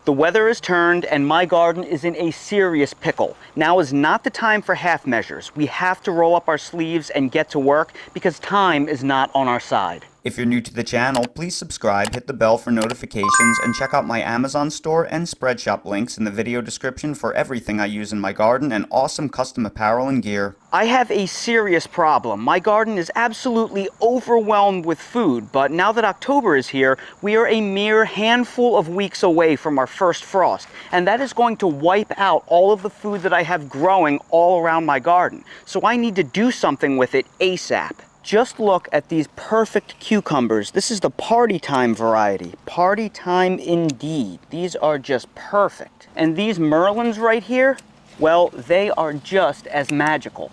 The weather has turned and my garden is in a serious pickle. Now is not the time for half measures. We have to roll up our sleeves and get to work because time is not on our side. If you're new to the channel, please subscribe, hit the bell for notifications, and check out my Amazon store and Spreadshop links in the video description for everything I use in my garden and awesome custom apparel and gear. I have a serious problem. My garden is absolutely overwhelmed with food, but now that October is here, we are a mere handful of weeks away from our first frost, and that is going to wipe out all of the food that I have growing all around my garden. So I need to do something with it ASAP. Just look at these perfect cucumbers. This is the party time variety. Party time indeed. These are just perfect. And these merlins right here, well, they are just as magical.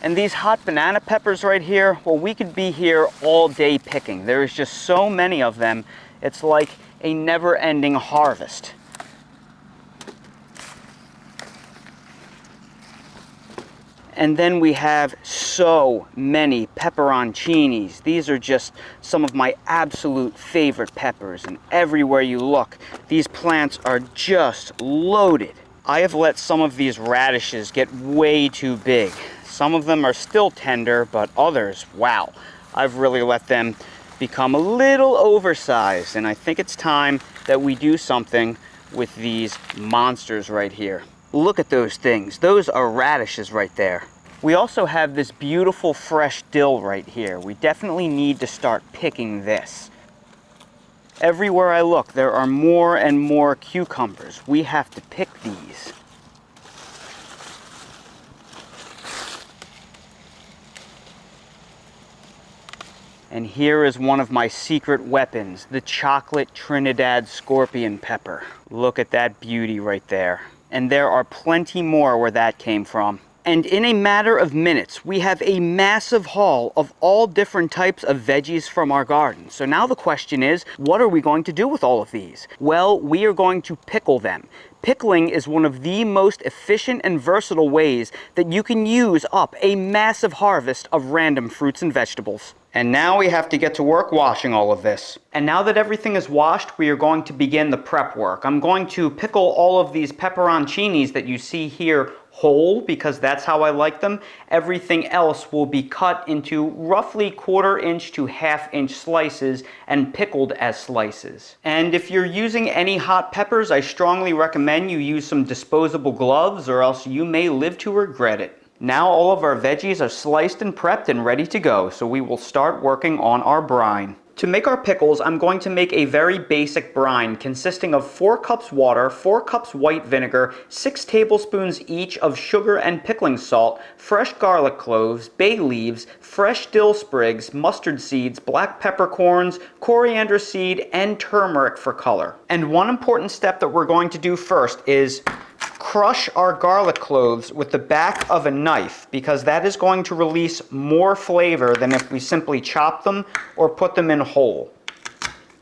And these hot banana peppers right here, well, we could be here all day picking. There is just so many of them. It's like a never-ending harvest. And then we have so many pepperoncinis. These are just some of my absolute favorite peppers. And everywhere you look, these plants are just loaded. I have let some of these radishes get way too big. Some of them are still tender, but others, wow, I've really let them become a little oversized. And I think it's time that we do something with these monsters right here. Look at those things. Those are radishes right there. We also have this beautiful fresh dill right here. We definitely need to start picking this. Everywhere I look, there are more and more cucumbers. We have to pick these. And here is one of my secret weapons, the chocolate Trinidad scorpion pepper. Look at that beauty right there. And there are plenty more where that came from. And in a matter of minutes, we have a massive haul of all different types of veggies from our garden. So now the question is, what are we going to do with all of these? Well, we are going to pickle them. Pickling is one of the most efficient and versatile ways that you can use up a massive harvest of random fruits and vegetables. And now we have to get to work washing all of this. And now that everything is washed, we are going to begin the prep work. I'm going to pickle all of these pepperoncinis that you see here whole because that's how I like them. Everything else will be cut into roughly 1/4 inch to 1/2 inch slices and pickled as slices. And if you're using any hot peppers, I strongly recommend you use some disposable gloves or else you may live to regret it. Now all of our veggies are sliced and prepped and ready to go, so we will start working on our brine. To make our pickles, I'm going to make a very basic brine consisting of 4 cups water, 4 cups white vinegar, 6 tablespoons each of sugar and pickling salt, fresh garlic cloves, bay leaves, fresh dill sprigs, mustard seeds, black peppercorns, coriander seed, and turmeric for color. And one important step that we're going to do first is crush our garlic cloves with the back of a knife because that is going to release more flavor than if we simply chop them or put them in whole.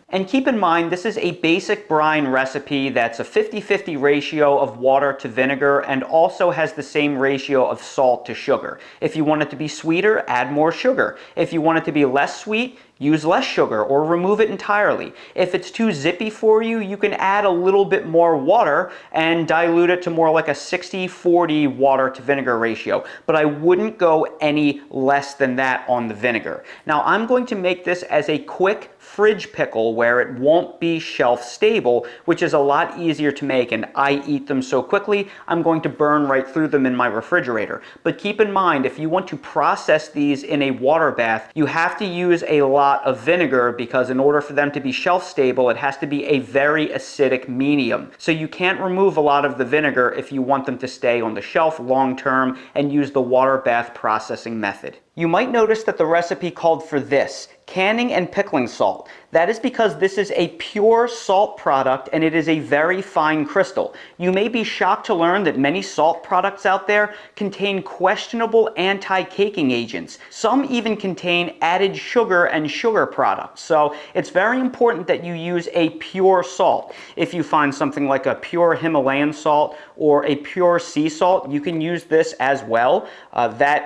And keep in mind, this is a basic brine recipe that's a 50-50 ratio of water to vinegar and also has the same ratio of salt to sugar. If you want it to be sweeter, add more sugar. If you want it to be less sweet, use less sugar or remove it entirely. If it's too zippy for you, you can add a little bit more water and dilute it to more like a 60-40 water to vinegar ratio. But I wouldn't go any less than that on the vinegar. Now I'm going to make this as a quick fridge pickle where it won't be shelf stable, which is a lot easier to make, and I eat them so quickly, I'm going to burn right through them in my refrigerator. But keep in mind, if you want to process these in a water bath, you have to use a lot of vinegar because in order for them to be shelf stable, it has to be a very acidic medium. So you can't remove a lot of the vinegar if you want them to stay on the shelf long term and use the water bath processing method. You might notice that the recipe called for this, canning and pickling salt. That is because this is a pure salt product and it is a very fine crystal. You may be shocked to learn that many salt products out there contain questionable anti-caking agents. Some even contain added sugar and sugar products. So it's very important that you use a pure salt. If you find something like a pure Himalayan salt or a pure sea salt, you can use this as well.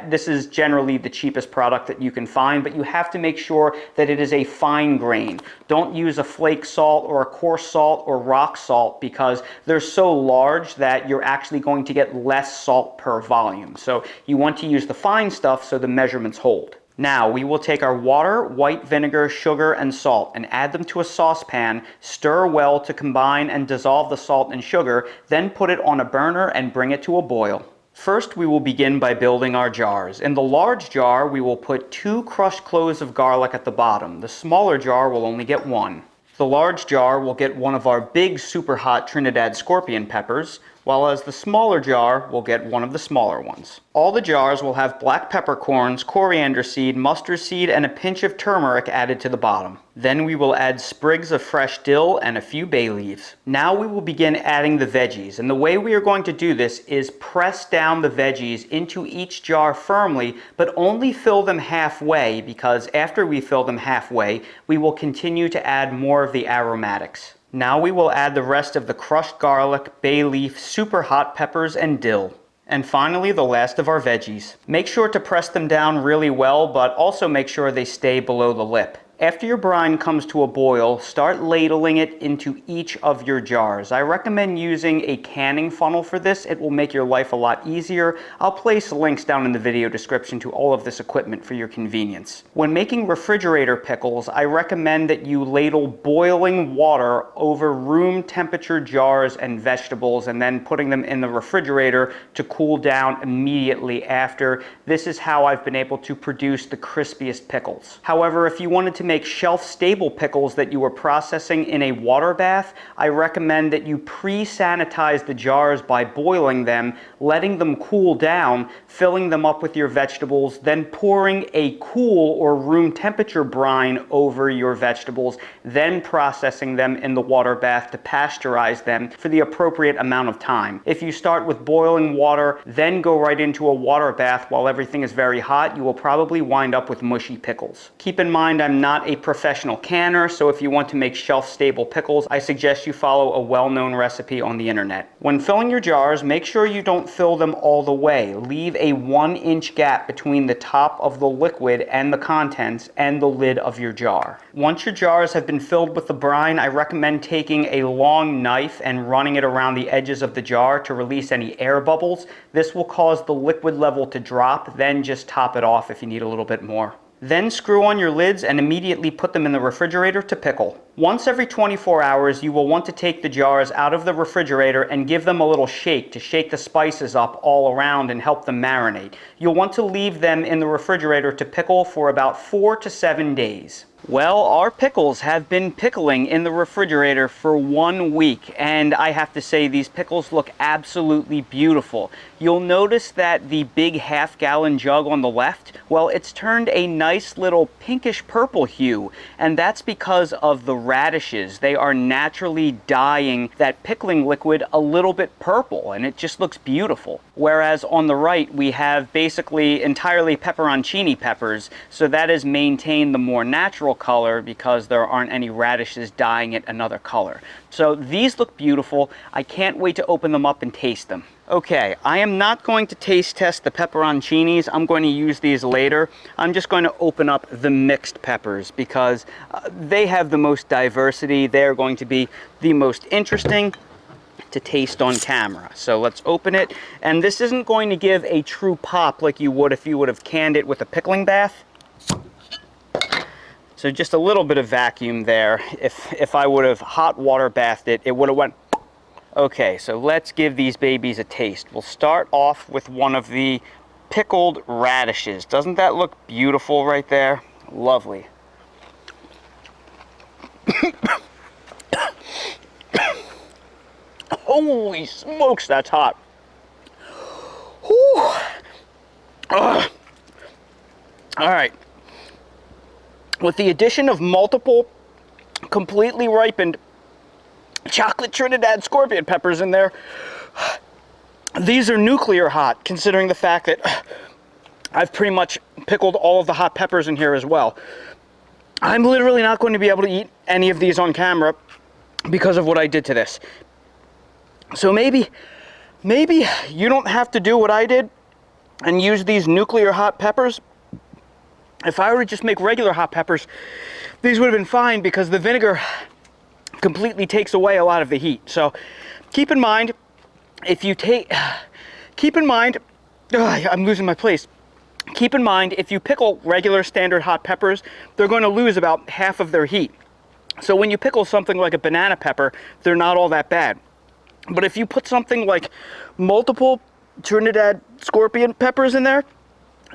This is generally the cheapest product that you can find, but you have to make sure that it is a fine grain. Don't use a flake salt or a coarse salt or rock salt because they're so large that you're actually going to get less salt per volume. So you want to use the fine stuff so the measurements hold. Now we will take our water, white vinegar, sugar, and salt and add them to a saucepan, stir well to combine and dissolve the salt and sugar, then put it on a burner and bring it to a boil. First, we will begin by building our jars. In the large jar, we will put 2 crushed cloves of garlic at the bottom. The smaller jar will only get 1. The large jar will get one of our big super hot Trinidad scorpion peppers, while as the smaller jar will get one of the smaller ones. All the jars will have black peppercorns, coriander seed, mustard seed, and a pinch of turmeric added to the bottom. Then we will add sprigs of fresh dill and a few bay leaves. Now we will begin adding the veggies, and the way we are going to do this is press down the veggies into each jar firmly, but only fill them halfway, because after we fill them halfway, we will continue to add more of the aromatics. Now we will add the rest of the crushed garlic, bay leaf, super hot peppers, and dill. And finally, the last of our veggies. Make sure to press them down really well, but also make sure they stay below the lip. After your brine comes to a boil, start ladling it into each of your jars. I recommend using a canning funnel for this. It will make your life a lot easier. I'll place links down in the video description to all of this equipment for your convenience. When making refrigerator pickles, I recommend that you ladle boiling water over room temperature jars and vegetables and then putting them in the refrigerator to cool down immediately after. This is how I've been able to produce the crispiest pickles. However, if you wanted to make shelf-stable pickles that you are processing in a water bath, I recommend that you pre-sanitize the jars by boiling them, letting them cool down, filling them up with your vegetables, then pouring a cool or room temperature brine over your vegetables, then processing them in the water bath to pasteurize them for the appropriate amount of time. If you start with boiling water, then go right into a water bath while everything is very hot, you will probably wind up with mushy pickles. Keep in mind, I'm not a professional canner, so if you want to make shelf-stable pickles, I suggest you follow a well-known recipe on the internet. When filling your jars, make sure you don't fill them all the way. Leave a 1-inch gap between the top of the liquid and the contents and the lid of your jar. Once your jars have been filled with the brine, I recommend taking a long knife and running it around the edges of the jar to release any air bubbles. This will cause the liquid level to drop, then just top it off if you need a little bit more. Then screw on your lids and immediately put them in the refrigerator to pickle. Once every 24 hours, you will want to take the jars out of the refrigerator and give them a little shake to shake the spices up all around and help them marinate. You'll want to leave them in the refrigerator to pickle for about 4 to 7 days. Well, our pickles have been pickling in the refrigerator for 1 week, and I have to say these pickles look absolutely beautiful. You'll notice that the big half-gallon jug on the left, well, it's turned a nice little pinkish purple hue, and that's because of the radishes. They are naturally dyeing that pickling liquid a little bit purple, and it just looks beautiful. Whereas on the right, we have basically entirely pepperoncini peppers, so that has maintained the more natural color because there aren't any radishes dyeing it another color. So these look beautiful. I can't wait to open them up and taste them. Okay, I am not going to taste test the pepperoncinis. I'm going to use these later. I'm just going to open up the mixed peppers because they have the most diversity. They're going to be the most interesting to taste on camera. So let's open it. And this isn't going to give a true pop like you would if you would have canned it with a pickling bath. So just a little bit of vacuum there. If I would have hot water bathed it, it would have went. Okay, so let's give these babies a taste. We'll start off with one of the pickled radishes. Doesn't that look beautiful right there? Lovely. Holy smokes, that's hot. Whew. All right. With the addition of multiple completely ripened chocolate Trinidad scorpion peppers in there, these are nuclear hot, considering the fact that I've pretty much pickled all of the hot peppers in here as well. I'm literally not going to be able to eat any of these on camera because of what I did to this. So maybe you don't have to do what I did and use these nuclear hot peppers, If I were to just make regular hot peppers, these would have been fine because the vinegar completely takes away a lot of the heat. So keep in mind, if you I'm losing my place. Keep in mind, if you pickle regular standard hot peppers, they're going to lose about half of their heat. So when you pickle something like a banana pepper, they're not all that bad. But if you put something like multiple Trinidad scorpion peppers in there,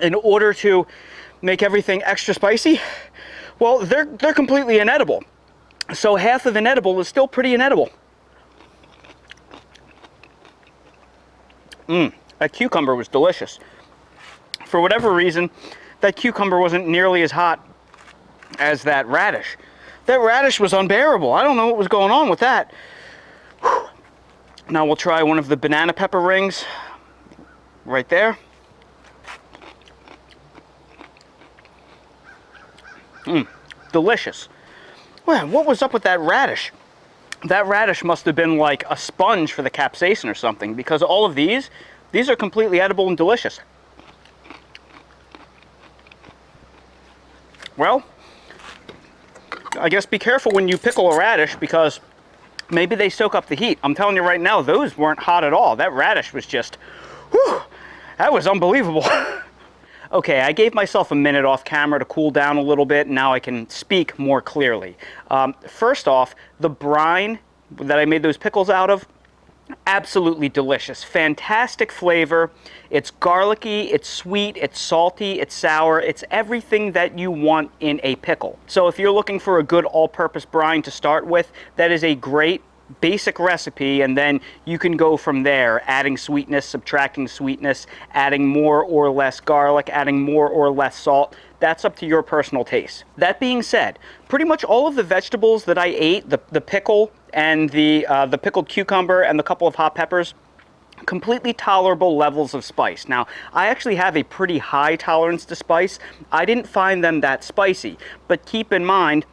in order to make everything extra spicy, well, they're completely inedible. So half of inedible is still pretty inedible. That cucumber was delicious. For whatever reason, that cucumber wasn't nearly as hot as that radish. That radish was unbearable. I don't know what was going on with that. Whew. Now we'll try one of the banana pepper rings right there. Delicious. Man, what was up with that radish? That radish must have been like a sponge for the capsaicin or something, because all of these are completely edible and delicious. Well, I guess be careful when you pickle a radish, because maybe they soak up the heat. I'm telling you right now, those weren't hot at all. That radish was just, whew, that was unbelievable. Okay, I gave myself a minute off camera to cool down a little bit, and now I can speak more clearly. First off, the brine that I made those pickles out of, absolutely delicious. Fantastic flavor. It's garlicky, it's sweet, it's salty, it's sour. It's everything that you want in a pickle. So if you're looking for a good all-purpose brine to start with, that is a great basic recipe, and then you can go from there, adding sweetness, subtracting sweetness, adding more or less garlic, adding more or less salt. That's up to your personal taste. That being said, pretty much all of the vegetables that I ate, the pickle and the pickled cucumber and the couple of hot peppers, completely tolerable levels of spice. Now, I actually have a pretty high tolerance to spice. I didn't find them that spicy, but keep in mind,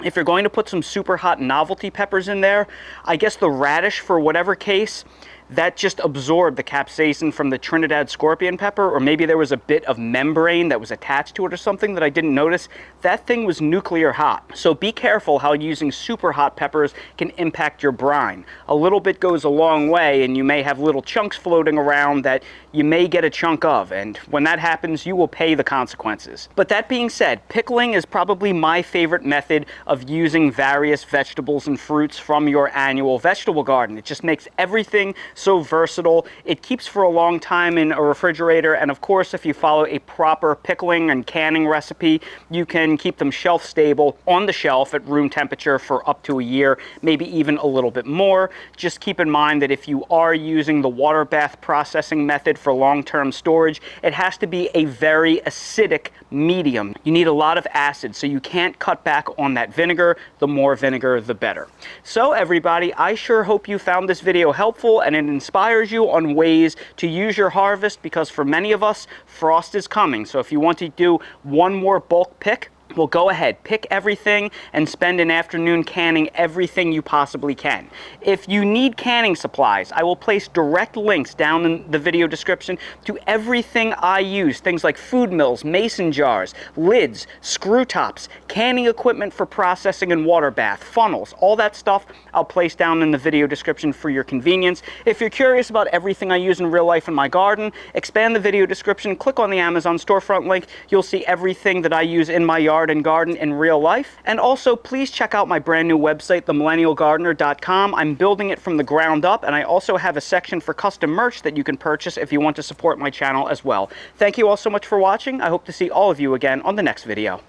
if you're going to put some super hot novelty peppers in there, I guess the radish, for whatever case, that just absorbed the capsaicin from the Trinidad scorpion pepper, or maybe there was a bit of membrane that was attached to it or something that I didn't notice. That thing was nuclear hot. So be careful how using super hot peppers can impact your brine. A little bit goes a long way, and you may have little chunks floating around that you may get a chunk of, and when that happens, you will pay the consequences. But that being said, pickling is probably my favorite method of using various vegetables and fruits from your annual vegetable garden. It just makes everything so versatile. It keeps for a long time in a refrigerator, and of course, if you follow a proper pickling and canning recipe, you can keep them shelf stable on the shelf at room temperature for up to a year, maybe even a little bit more. Just keep in mind that if you are using the water bath processing method for long-term storage, it has to be a very acidic medium. You need a lot of acid, so you can't cut back on that vinegar. The more vinegar, the better. So everybody, I sure hope you found this video helpful and it inspires you on ways to use your harvest, because for many of us, frost is coming. So if you want to do one more bulk pick, well, go ahead, pick everything and spend an afternoon canning everything you possibly can. If you need canning supplies, I will place direct links down in the video description to everything I use. Things like food mills, mason jars, lids, screw tops, canning equipment for processing and water bath, funnels, all that stuff I'll place down in the video description for your convenience. If you're curious about everything I use in real life in my garden, expand the video description, click on the Amazon storefront link. You'll see everything that I use in my yard and garden in real life. And also, please check out my brand new website, themillennialgardener.com. I'm building it from the ground up, and I also have a section for custom merch that you can purchase if you want to support my channel as well. Thank you all so much for watching. I hope to see all of you again on the next video.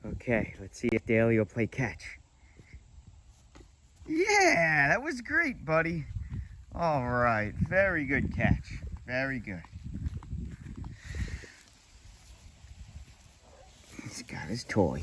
Okay, let's see if Daly will play catch. Yeah, that was great, buddy. All right, very good catch. Very good. He's got his toy.